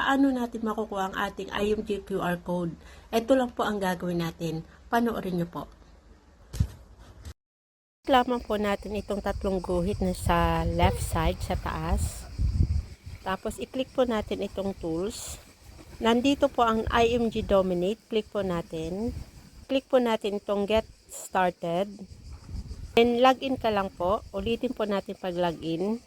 paano natin makukuha ang ating IMG QR code. Ito lang po ang gagawin natin. Panoorin nyo po. Lamang po natin itong tatlong guhit na sa left side, sa taas. Tapos, i-click po natin itong tools. Nandito po ang IMG Dominate. Click po natin. Click po natin itong Get Started. And login ka lang po. Ulitin po natin pag login.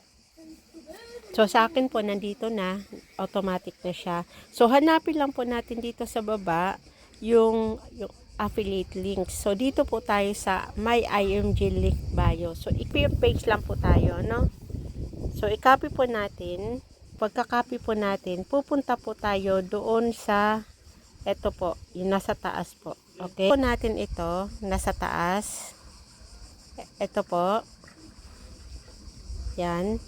So, sa akin po, nandito na. Automatic na siya. So, hanapin lang po natin dito sa baba yung affiliate links. So, dito po tayo sa My IMG Link Bio. So, i-page lang po tayo, no? So, i-copy po natin. Pagka-copy po natin, pupunta po tayo doon sa ito po, yung nasa taas po. Okay? Po natin ito, nasa taas. Ito po. Yan.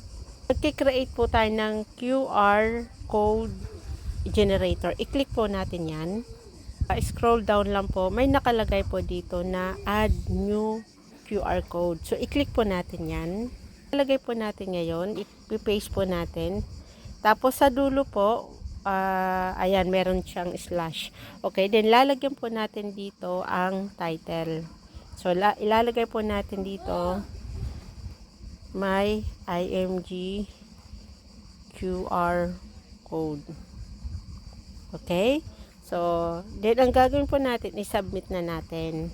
Magki-create po tayo ng QR code generator. I-click po natin yan. Scroll down lang po. May nakalagay po dito na add new QR code. So, i-click po natin yan. Ilagay po natin ngayon. I-paste po natin. Tapos, sa dulo po, ayan, meron siyang slash. Okay, then lalagyan po natin dito ang title. So, ilalagay po natin dito My IMG QR code. Okay? So, then ang gagawin po natin, i-submit na natin.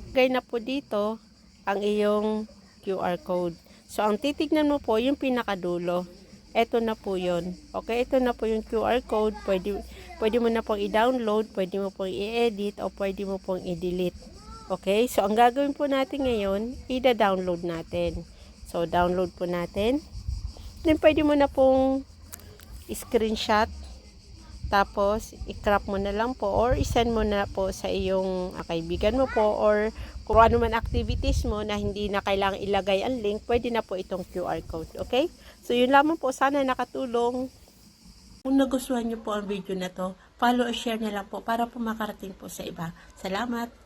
Lagay na po dito ang iyong QR code. So, ang titignan mo po, yung pinakadulo. Ito na po yun. Okay? Ito na po yung QR code. Pwede mo na pong i-download, pwede mo pong i-edit, o pwede mo pong i-delete. Okay? So, ang gagawin po natin ngayon, i-download natin. So, download po natin. Then, pwede mo na pong screenshot. Tapos, i-crop mo na lang po or i-send mo na po sa iyong kaibigan mo po or kung ano man activities mo na hindi na kailangang ilagay ang link, pwede na po itong QR code. Okay? So, yun lamang po. Sana nakatulong. Kung nagustuhan nyo po ang video na to, follow or share na lang po para po makarating po sa iba. Salamat!